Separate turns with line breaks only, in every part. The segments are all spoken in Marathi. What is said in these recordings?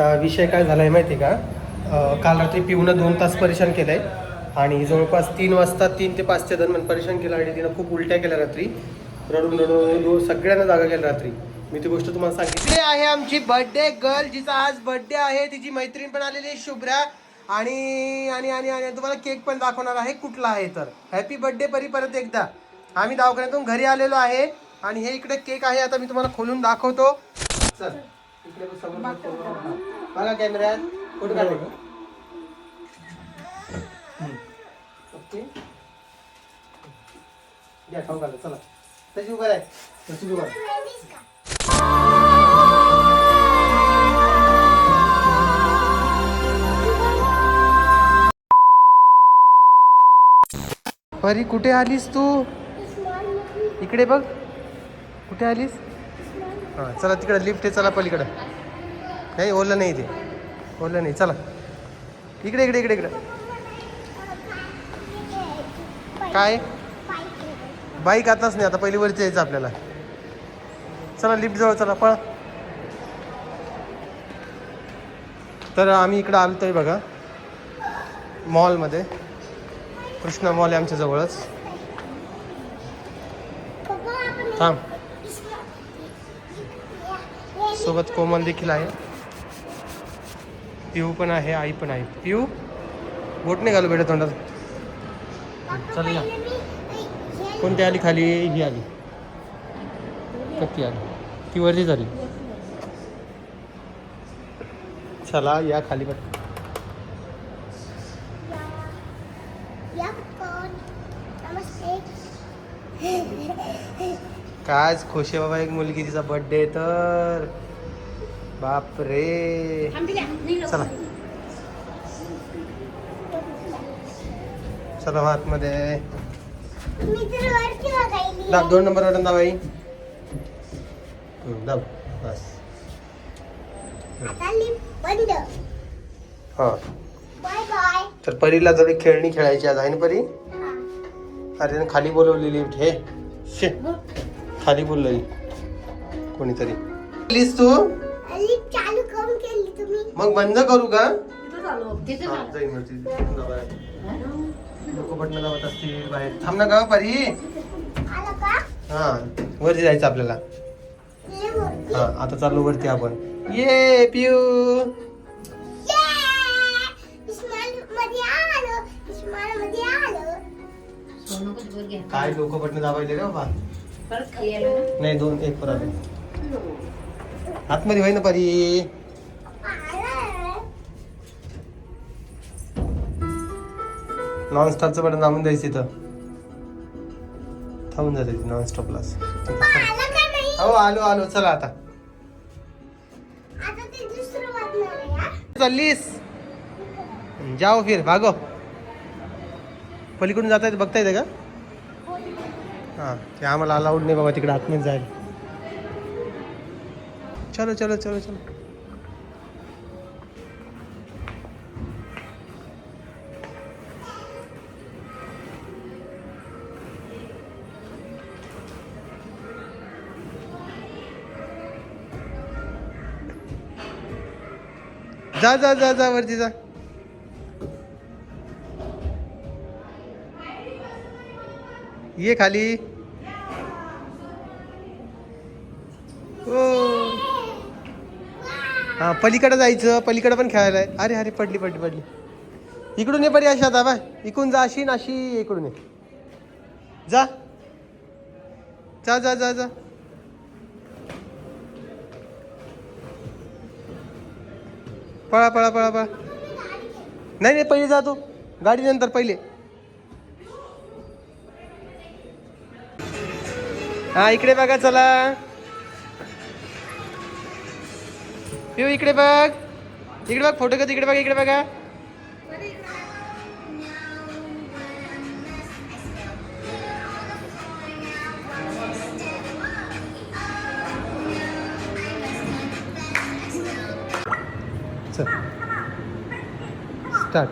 विषय काय झाला आहे माहिती आहे का? काल रात्री पिऊनं 2 तास परेशान केलं आहे आणि जवळपास 3 वाजता 3 ते 5च्या दरम्यान परेशान केलं आणि तिनं खूप उलट्या केल्या रात्री. रडून रडून सगळ्यांना जागा केल्या रात्री. मी ती गोष्ट तुम्हाला सांगितली आहे. आमची बर्थडे गर्ल जिचा आज बर्थडे आहे, तिची मैत्रीण पण आलेली आहे शुभ्रा. आणि आणि आणि आणि तुम्हाला केक पण दाखवणार आहे कुठला आहे तर. हॅपी बर्थडे परी परत एकदा. आम्ही दवाखान्यातून घरी आलेलो आहे आणि हे इकडे केक आहे. आता मी तुम्हाला खोलून दाखवतो. चल इकडे समोर बघा कॅमेऱ्यात फोटो काढायचा. ओके द्या खाऊ घाला. चला तशी उभा आहे, तशी उभा परी. कुठे आलीस तू? इकडे बघ कुठे आलीस. हां चला तिकडे लिफ्ट आहे, चला पलीकडं. नाही ओलं नाही ते, ओलं नाही. चला इकडे इकडे इकडे इकडे. काय बाईक आताच नाही, आता पहिली वरती यायचं आपल्याला. चला लिफ्ट जवळ चला पळा. तर आम्ही इकडं आलो आहे बघा मॉलमध्ये. कृष्णा मॉल आहे आमच्या जवळच. थांब, सोबत कोमल देखील आहे, पिऊ पण आहे, आई पण आहे. पिऊ बोट नाही घालू बेटा तोंडात. चल या. कोणती आली खाली? ही आली. कती आली ती वरती झाली. चला या खाली बघ. कायच खुश आहे बाबा, एक मुलगी तिचा बर्थडे तर बाप रे. चला चला आतमध्ये. दाब 2 नंबर बटन दाबाई. दाब बस. हा तर परीला थोडी खेळणी खेळायची आज आहे ना परी. अरे खाली बोलवलेली हे शे खाली बोललेली कोणीतरी. तू
चालू करून केली तुम्ही,
मग बंद करू का? लोक बटन दाबत असतील बाहेर. थांब ना का परी. हा वरती जायचं आपल्याला. हा आता चाललो वरती आपण. ये पिऊ. काय लोक बटन दाबायले का बाबा. नाही 2-1 परत आतमध्ये होई ना परी. नॉन स्टॉपचं बटन दाबून द्यायचं इथं. थांबून जाते नॉन स्टॉपला. हो आलो आलो. चला आता चाललीस. जाओ फिर भागो. पलीकडून जाता येते बघता येते का? हां ते आम्हाला अलाउड नाही बाबा तिकडे आतमध्ये जायला. चलो चलो चलो चलो. जा जा जा जा वरती जा. ये खाली. हा पलीकडे जायचं, पलीकडे पण खेळायला आहे. अरे अरे पडली पडली पडली. इकडून ये परी. अशा दाबा इकडून जा. अशी नाशी इकडून ये. जा जा जा जा जा. पळा पळा पळा पळा. नाही नाही पहिले जा तू. गाडी नंतर पहिले. हा इकडे बघा चला. पिऊ इकडे बघ. इकडे बघ फोटो का. इकडे बघा इकडे बघा. चल स्टार्ट.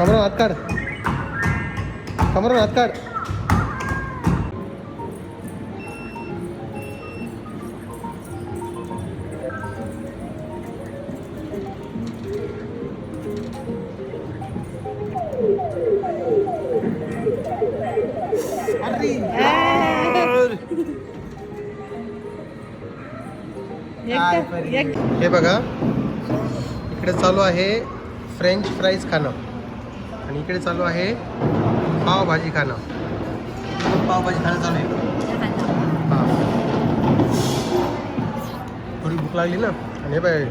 कमरून हात काढ, कमरून हात काढ. हे बघा, इकडे चालू आहे फ्रेंच फ्राईज खाणं आणि इकडे चालू आहे पावभाजी खाणं. पावभाजी खाणं चालू आहे. हां, थोडी भूक लागली ना. आणि हे बाय,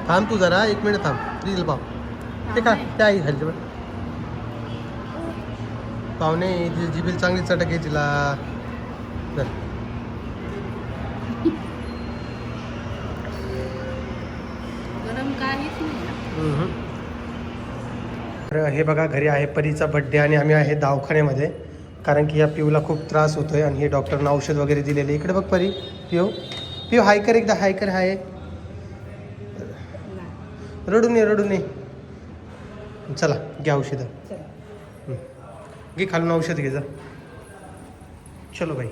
थांब तू जरा, 1 मिनिट थांब. प्लीज पाव ते का ते आई खाली बरं. पाहुणे जिबील चांगली चटक आहे तिला. तर हे बघा, घरी आहे परीचा बड्डे आणि आम्ही आहे दवाखान्यामध्ये, कारण की या पिऊला खूप त्रास होतोय आणि हे डॉक्टरनं औषध वगैरे दिलेले. इकडे बघ परी, पिऊ हाय कर एकदा, हाय कर. हाय, रडू नये. चला घ्या औषधं, घे खालून औषध घे जा. चलो भाई.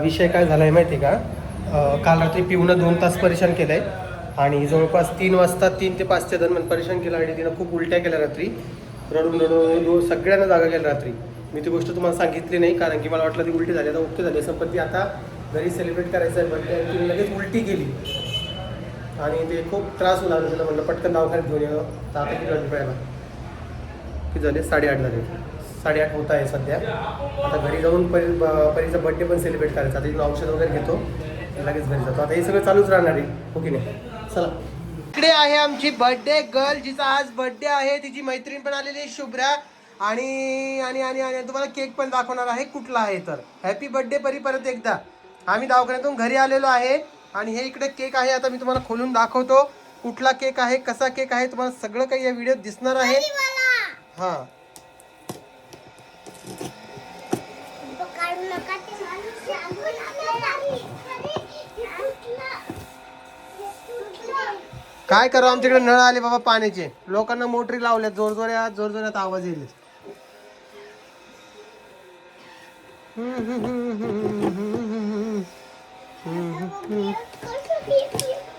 विषय काय झाला आहे माहिती आहे का, काल रात्री पिऊनं 2 तास परेशान केलं आहे आणि जवळपास 3 वाजता 3 ते 5च्या दरम्यान परेशान केलं आणि तिनं खूप उलट्या केल्या रात्री. रडून सगळ्यांना जागा केल्या रात्री. मी ती गोष्ट तुम्हाला सांगितली नाही, कारण की मला वाटलं ती उलटी झाली, आता ओके झाली असं. पण ती आता घरी सेलिब्रेट करायचं आहे बड्डे आणि तिने लगेच उलटी केली आणि ते खूप त्रास होऊ लागला. तिला म्हटलं पटकन दवाखान्यात घेऊन येऊ. तर आता किती वाजले पाहिजे, किती झाले, 8:30 झाले. 8:30 होत आहे सध्या. आता घरी जाऊन परीचा बड्डे पण सेलिब्रेट करायचा. आता इथून औषध वगैरे घेतो, लगेच घरी जातो. आता हे सगळं चालूच राहणार आहे, हो की नाही. चला, इकडे आहे आमची बर्थडे गर्ल, जिचा आज बर्थडे आहे. तिची मैत्रीण पण आलेली आहे, शुभ्रा. आणि आणि आणि आणि तुम्हाला केक पण दाखवणार आहे कुठला आहे. तर हॅपी बर्थडे परी. परत एकदा आम्ही दवाखान्यातून घरी आलेलो आहे आणि हे इकडे केक आहे. आता मी तुम्हाला खोलून दाखवतो कुठला केक आहे, कसा केक आहे. तुम्हाला सगळं काही या व्हिडिओत दिसणार आहे. हा, काय करू, आमच्याकडे नळ आले बाबा पाण्याचे. लोकांना मोटरी लावल्या, जोरजोरात आवाज येईल.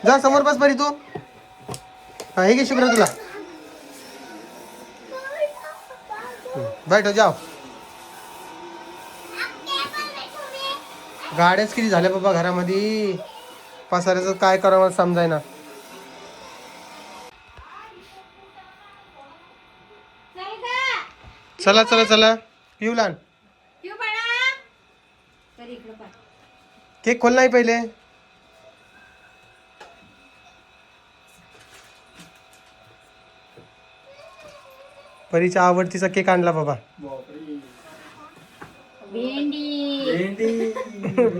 जा समोर बस बरी तू. हा, हे घे शुभ्रा तुला. बैठो जाओ. गाड्याच किती झाल्या बाबा घरामध्ये, पसाऱ्याचं काय करावं मला समजायना. चला चला चला, पिऊ लहान केक खोल नाही पहिले. परीच्या आवडतीचा केक आणला बाबा.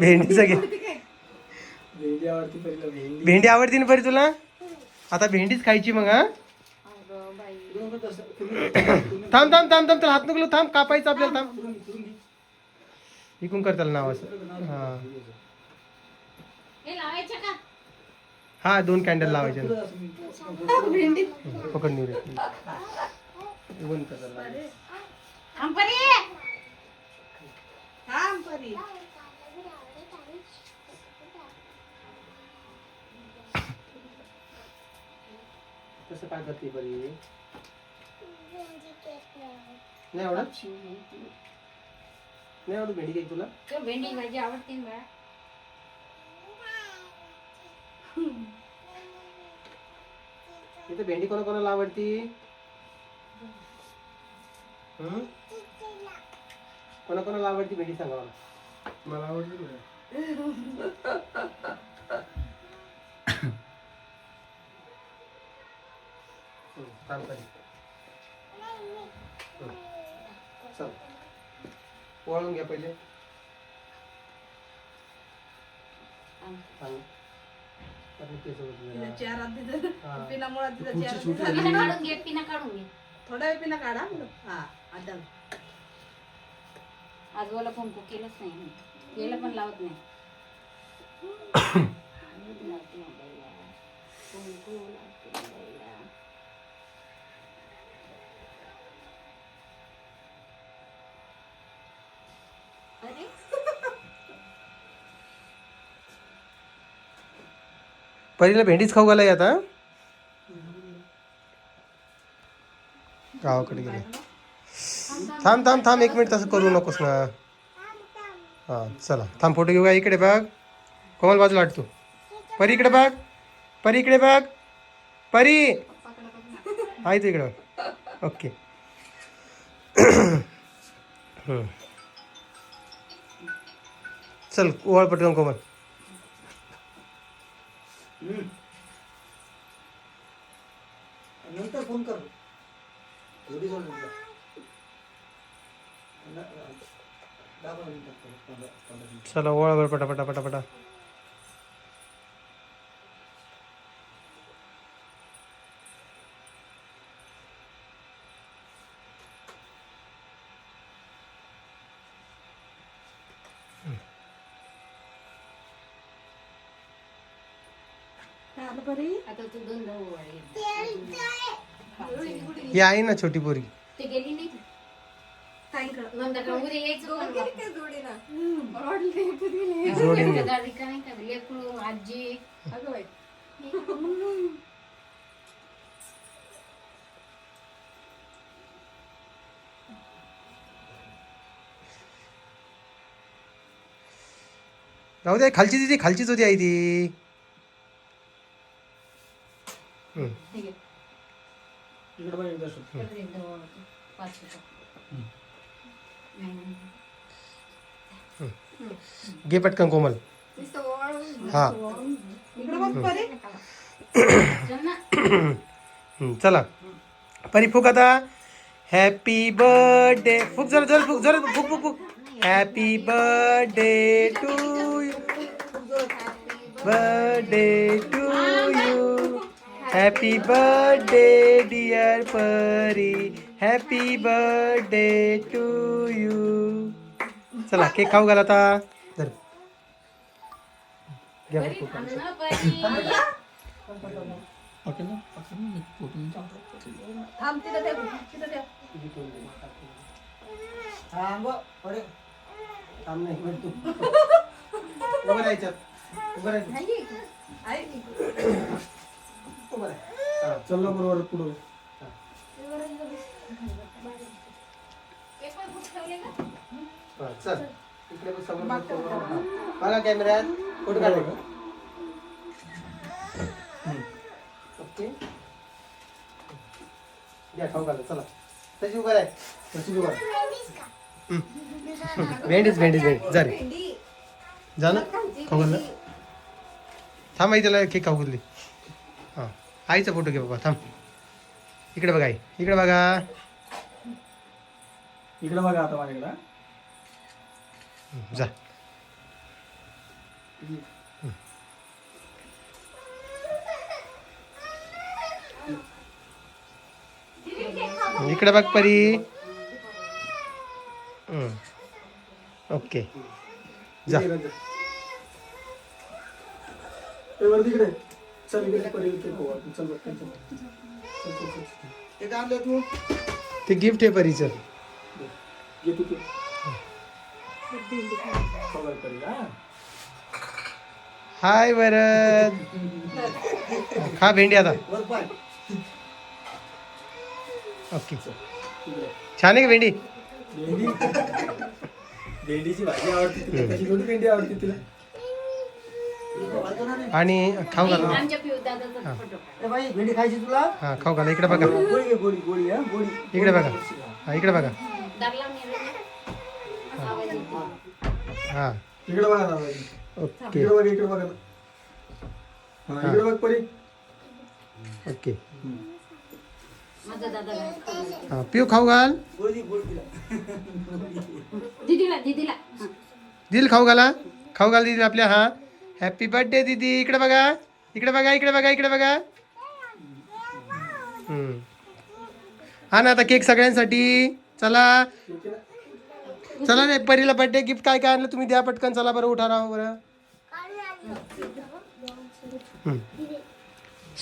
भेंडीचा केक. भेंडी आवडती ना परी तुला. आता भेंडीच खायची मग. हा, थांब थांब थांब थांब, त्याला हात नको, थांब, कापायचं आपल्याला. थांब, इकून कर त्याला नाव असं. हा, 2 कॅन्डल लावायचे. पकड नाही रे. कसं काय करते बरी. नाही आवडत, नाही आवडत भेंडी केक तुला.
भेंडी भाजी आवडते ना.
इथे भेंडी कोणाला आवडती. कोणाला आवडती भेंडी सांगा मला. मला आवडती. चल, वळून घ्या पहिले.
थोडा वेळ पिना काढा. आजोबाला फोन केलंच नाही, केलं पण लावत नाही. अरे
परीला भेंडीच खाऊ घालाय आता. गावाकडे गेले. थांब थांब थांब 1 मिनिट, तसं करू नकोस ना. हा चला थांब, फोटो घेऊया. इकडे बघ कोमल, बाजूला हट तू. परी इकडे बघ, परी इकडे बघ, परी आहे तू इकडे बघ. ओके. चल ओवाळ पटकन कोमल.
नंतर फोन कर.
चला ओवाळ बरं पटापटा पटापटा.
आता तू 2 भाऊ आहे.
ही आहे ना छोटी पोरी.
ते गेली नाही नंतर उद्या यायचं पण
जोडीने.
गाडी का नाही का लेकरू आजी
राहू दे, खालची दिदी, खालचीच होती आई ती.
ठीक आहे.
इकडे बघ एकदा शोध.
पर्यंत 5 रुपये.
घे पटकन कोमल. हा
चल ना.
चला परी फुक आता. Happy birthday. फुक जरा जरा फुक, जरा फुक फुक फुक. Happy birthday to you, birthday to you, happy birthday dear Pari, happy birthday to you. चला केक खाऊ घाल आता. धर. घ्या बरं फुक.
अन्न परी.
थांब परे.
थांब नाही बरं तू. उभं राहायचं. उभं राहायचं. उभं राहा. हा,
चल ना बरोबर पुढं.
हा, चल इकडे बघ, समोर बघ, समोर बघ. हा. बघा कॅमेऱ्यात फोटो काढा. ओके द्या खाऊ घाला. चला तशी उभं राह. तशी उभं राह. भेंडीच भेंडीच भेंडी जा रे. जा ना खाऊ घाल. थांब आई, त्याला केक खाऊ घालली. हां आईचा फोटो घे बाबा. थांब इकडे बघा आई, इकडे बघा.
इकडे बघा आता माझ्याकडे.
जा. इकडे बघ परी. ओके जा.
वर तिकडे. चल इकडे परे इकडे खाऊ आपण. चल बघ चल. चल चल चल. ते काय आणलं तू?
ते गिफ्ट आहे परीचं.
घे तू. खबर परी. हा
हाय वरद. खा भेंडी आता.
वर पाय.
ओके
तिकडे.
छान आहे का भेंडी?
भेंडी. भेंडीची भाजी आवडते तुला. कशी थोडी भेंडी आवडते तुला.
आणि खाऊ घाला.
आमच्या पिऊ दादाचा फोटो काढ.
ए बाई भेंडी खायची तुला?
हां खाऊ घाला. इकडे बघा.
गोळी घे, गोळी गोळी. हा गोळी.
इकडे बघा. हां इकडे बघा.
दाबला नाही रे. आवाज येतो.
हां
इकडे बघा ना बाई.
ओके
इकडे बघ, इकडे बघा ना. हा इकडे बघ परी.
ओके.
माझा दादा खाऊ.
हां पिऊ खाऊ घाल.
गोळी गोळी तिला.
दीदीला
दिल खाऊ घाला. खाऊ घाल दीदी आपल्या. हां हॅपी बर्थडे दीदी. इकडे बघा, इकडे बघा, इकडे बघा, इकडे बघा. हा ना आता केक सगळ्यांसाठी. चला चला रे. परीला बर्थडे गिफ्ट काय काय आणलं तुम्ही द्या पटकन. चला बरं उठा राहा बरं.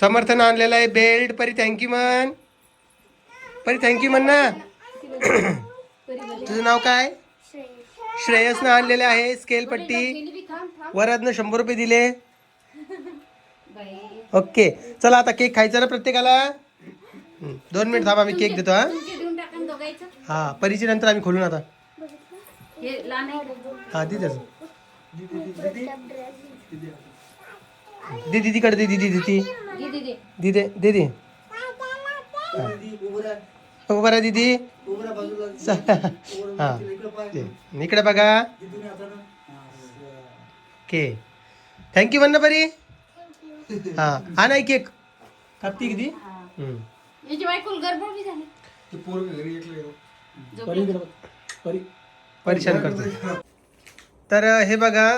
समर्थन आणलेला आहे बेल्ट. परी थँक्यू म्हण. परी थँक्यू म्हण ना. तुझं नाव काय? श्रेयसनं आणलेले आहे स्केल पट्टी. वरातनं 100 रुपये दिले. ओके चला आता केक खायचा ना प्रत्येकाला. 2 मिनिट थांबा, आम्ही केक देतो. हा परीचे नंतर आम्ही खोलून आता. हा दे त्याचं. दे दीदीकडे दे. दीदी दे दे दे. उभं राहा दीदी. हा इकडे बघा. के थँक्यू म्हण ना परी. हा हा नाही केक कापती किती. परेशान करतो. तर हे बघा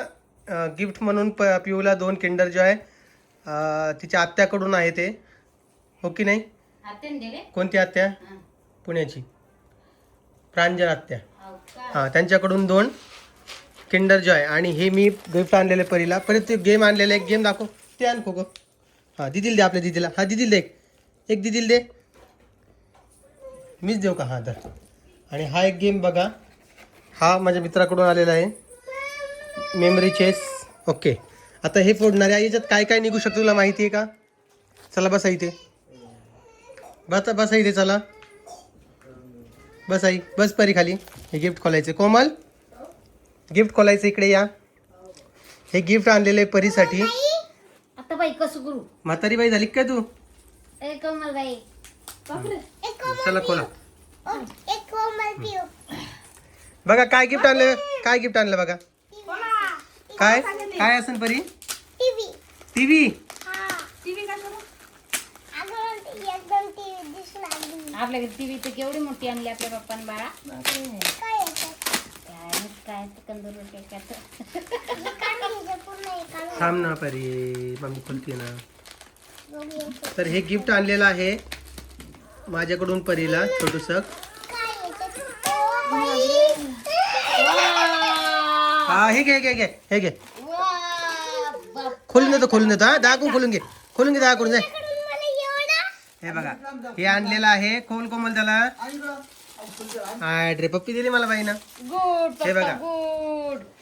गिफ्ट म्हणून पिऊला 2 किंडर जॉय तिच्या आत्याकडून आहे ते. हो की नाही? कोणती आत्या? पुण्याची प्रांजल आत्या. हां त्यांच्याकडून 2 किंडर जॉय. आणि हे मी गिफ्ट आणलेले परीला. परत ते गेम आणलेलं. एक गेम दाखव. ते आण खो. हां दिदीला दे आपल्या दिदीला. हा दिदीला दे. एक दिदीला दे. मीच देऊ का? हां तर. आणि हा एक गेम बघा. हा माझ्या मित्राकडून आलेला आहे. Memory chess. ओके आता हे फोडणारे आहे. याच्यात काय काय निघू शकतं तुला माहिती आहे का? चला बसा इथे. बसा इथे. चला बस आई. बस परी खाली. हे गिफ्ट खोलायचं. कोमल गिफ्ट खोलायचं. इकडे या. हे गिफ्ट आणलेलं आहे परीसाठी.
आता बाई कसं करू?
म्हातारी बाई झाली काय तू?
कमल बाई
चला खोला.
एक कोमल पिऊ.
बघा काय गिफ्ट आणलं. काय गिफ्ट आणलं बघा. काय काय असेल परी?
टीव्ही.
टीव्ही.
एकदम टीव्ही दिसू लागली.
आपल्याकडे टीव्ही तर केवढी मोठी आणली आपल्या पप्पान बाळा.
काय येतं?
काय कंदूर टेकाचं.
थांब ना परी मम्मी खोलते ना. तर हे गिफ्ट आणलेलं आहे माझ्याकडून परीला छोटूस. हा हे घे घे घे हे घे. खोलून देतो. हा दाखवून खोलून घे. दाखवून जाय. हे बघा हे आणलेलं आहे. खोल कोमल त्याला. रे पप्पी दिली मला बाई ना. हे बघा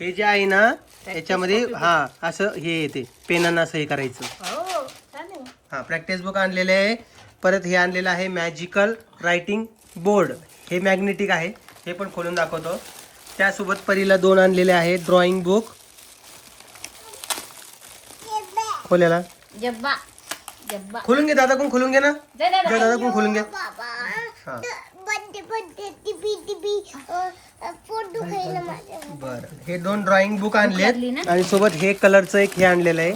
हे जे आहे ना याच्यामध्ये हा असं हे येते. पेनानं असं हे करायचं. हा प्रॅक्टिस बुक आणलेले आहे. परत हे आणलेलं आहे मॅजिकल रायटिंग बोर्ड. हे मॅग्नेटिक आहे. हे पण खोलून दाखवतो. त्यासोबत परीला 2 आणलेले आहेत ड्रॉइंग बुक. खोल्याला
जब्बा
खोलून घे. दादाकडून खोलून घे ना. दादाकडून खोलून घे. हा बरं हे 2 ड्रॉइंग बुक आणलेत. आणि सोबत हे कलरचं एक हे आणलेलं आहे.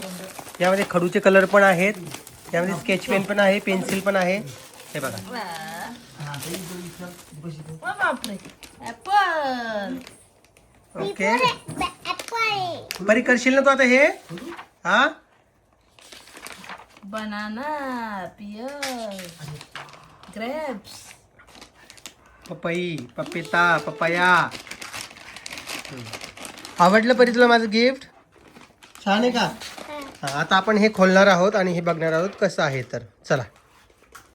यामध्ये खडूचे कलर पण आहेत. यामध्ये स्केच पेन पण आहे. पेन्सिल पण आहे. हे बघा. ओके परी करशील ना तू आता हे. हा
बनाना पियर ग्रेप्स
पपई पपिता पपया. आवडलं परी तुला माझं गिफ्ट? छान आहे का? आता आपण हे खोलणार आहोत आणि हे बघणार आहोत कसं आहे. तर चला.